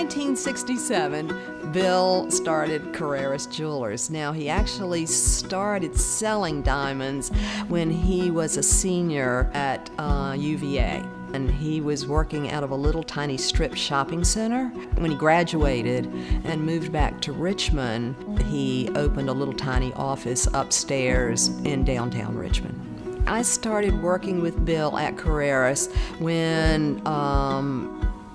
1967, Bill started Carreras Jewelers. Now, he actually started selling diamonds when he was a senior at UVA. And he was working out of a little tiny strip shopping center. When he graduated and moved back to Richmond, he opened a little tiny office upstairs in downtown Richmond. I started working with Bill at Carreras when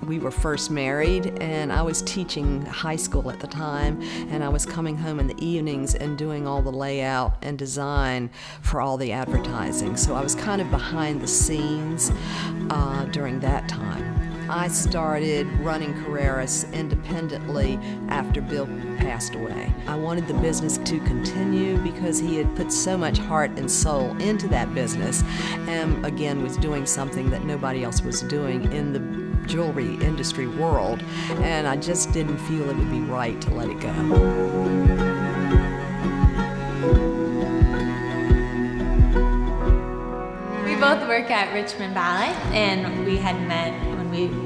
we were first married, and I was teaching high school at the time, and I was coming home in the evenings and doing all the layout and design for all the advertising. So I was kind of behind the scenes during that time. I started running Carreras independently after Bill passed away. I wanted the business to continue because he had put so much heart and soul into that business, and again was doing something that nobody else was doing in the jewelry industry world, and I just didn't feel it would be right to let it go. We both work at Richmond Ballet, and we had met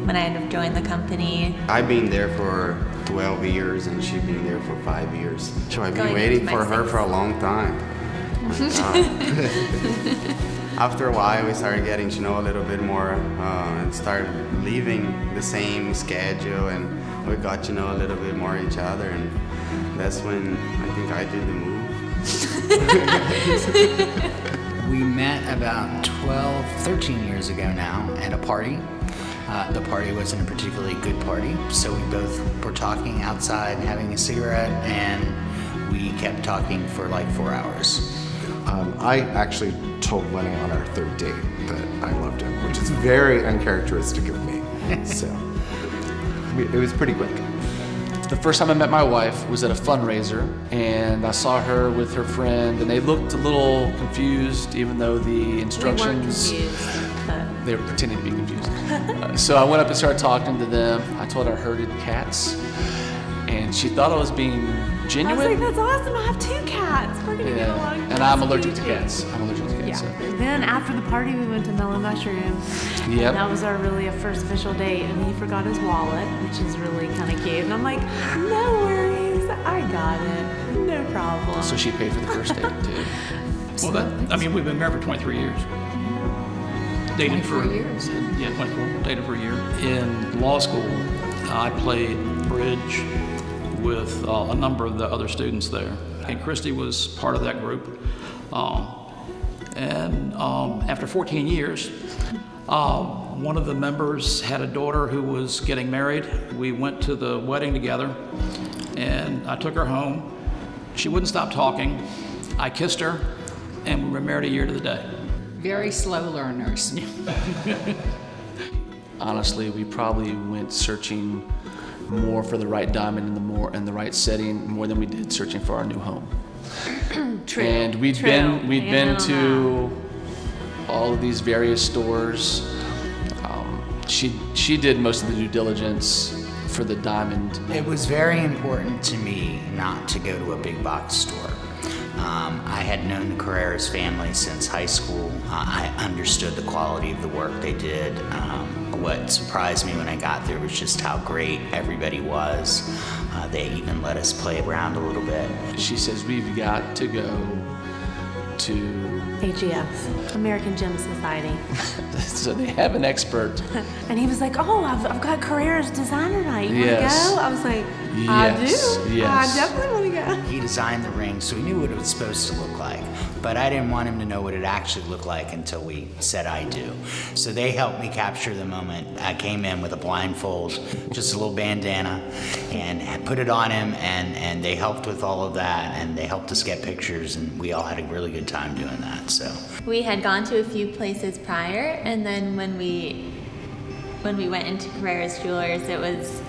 when I had joined the company. I've been there for 12 years, and she's been there for 5 years. So I've been waiting for her for a long time. After a while, we started getting to know a little bit more and started leaving the same schedule, and we got to know a little bit more each other, and that's when I think I did the move. We met about 13 years ago now at a party. The party wasn't a particularly good party, so we both were talking outside, having a cigarette, and we kept talking for like 4 hours. I actually told Lenny on our third date that I loved him, which is very uncharacteristic of me. So it was pretty quick. The first time I met my wife was at a fundraiser, and I saw her with her friend, and they looked a little confused, even though the instructions... We weren't confused, but... They were pretending to be confused. So I went up and started talking to them. I told her I herded cats, and she thought I was being genuine. I was like, that's awesome, I have 2 cats. We're gonna get along. And I'm allergic to cats. Yeah. So. Then after the party, we went to Mellow Mushrooms. Yep. And that was our first official date, and he forgot his wallet, which is really kind of cute. And I'm like, no worries, I got it, no problem. So she paid for the first date too. Well, we've been married for 23 years. Dated 24 years? Yeah, 24. Dated for a year. In law school, I played bridge with a number of the other students there. And Christy was part of that group. After 14 years, one of the members had a daughter who was getting married. We went to the wedding together, and I took her home. She wouldn't stop talking. I kissed her, and we were married a year to the day. Very slow learners. Honestly, we probably went searching more for the right diamond in the right setting more than we did searching for our new home. True. And we'd been to all of these various stores. She did most of the due diligence for the diamond. It was very important to me not to go to a big box store. I had known the Carreras family since high school. I understood the quality of the work they did. What surprised me when I got there was just how great everybody was. They even let us play around a little bit. She says, we've got to go to... AGS, American Gem Society. So they have an expert. And he was like, oh, I've got Carreras designer night. You Yes. want to go? I was like, Yes, I do. yes. I definitely want to go. He designed the ring, so we knew what it was supposed to look like. But I didn't want him to know what it actually looked like until we said I do. So they helped me capture the moment. I came in with a blindfold, just a little bandana, and put it on him, and they helped with all of that, and they helped us get pictures, and we all had a really good time doing that. So We had gone to a few places prior, and then when we went into Carreras Jewelers, it was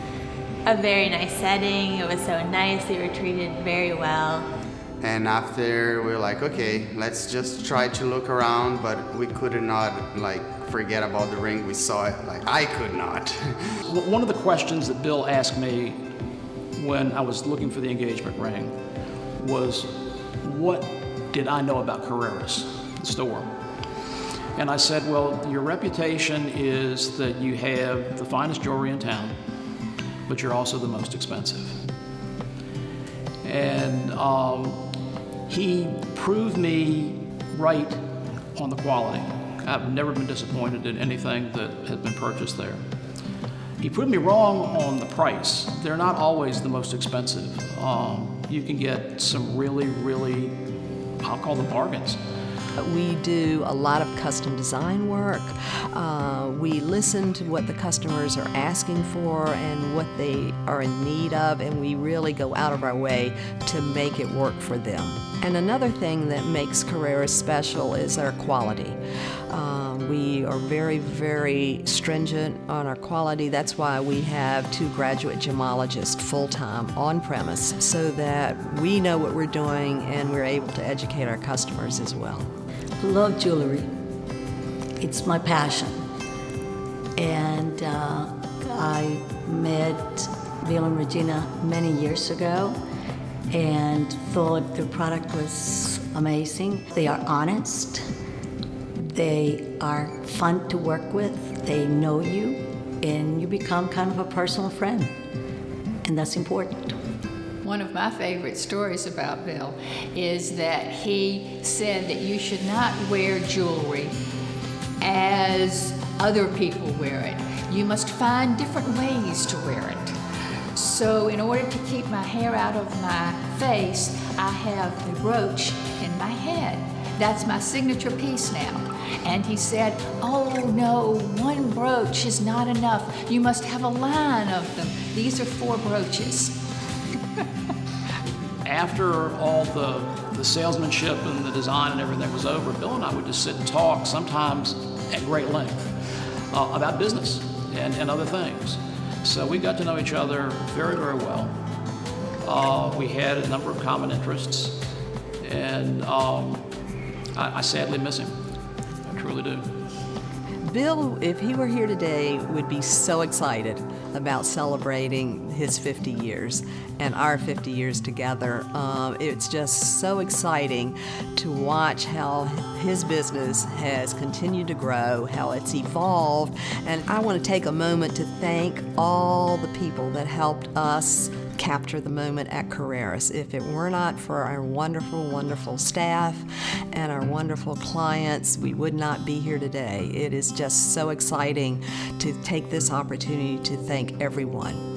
a very nice setting. It was so nice. They were treated very well. And after we were like, okay, let's just try to look around, but we could not forget about the ring. We saw it, I could not. One of the questions that Bill asked me when I was looking for the engagement ring was, what did I know about Carreras store? And I said, well, your reputation is that you have the finest jewelry in town, but you're also the most expensive. And he proved me right on the quality. I've never been disappointed in anything that has been purchased there. He proved me wrong on the price. They're not always the most expensive. You can get some really, really, I'll call them bargains. We do a lot of custom design work. We listen to what the customers are asking for and what they are in need of, and we really go out of our way to make it work for them. And another thing that makes Carreras special is our quality. We are very, very stringent on our quality. That's why we have 2 graduate gemologists full-time on premise, so that we know what we're doing and we're able to educate our customers as well. Love jewelry. It's my passion. And I met Bill and Regina many years ago and thought their product was amazing. They are honest. They are fun to work with. They know you, and you become kind of a personal friend. And that's important. One of my favorite stories about Bill is that he said that you should not wear jewelry as other people wear it. You must find different ways to wear it. So in order to keep my hair out of my face, I have the brooch in my head. That's my signature piece now. And he said, oh no, 1 brooch is not enough. You must have a line of them. These are 4 brooches. After all the salesmanship and the design and everything was over, Bill and I would just sit and talk, sometimes at great length, about business and other things. So we got to know each other very, very well. We had a number of common interests, and I sadly miss him. I truly do. Bill, if he were here today, would be so excited about celebrating his 50 years and our 50 years together. It's just so exciting to watch how his business has continued to grow, how it's evolved, and I want to take a moment to thank all the people that helped us capture the moment at Carreras. If it were not for our wonderful, wonderful staff and our wonderful clients, we would not be here today. It is just so exciting to take this opportunity to thank everyone.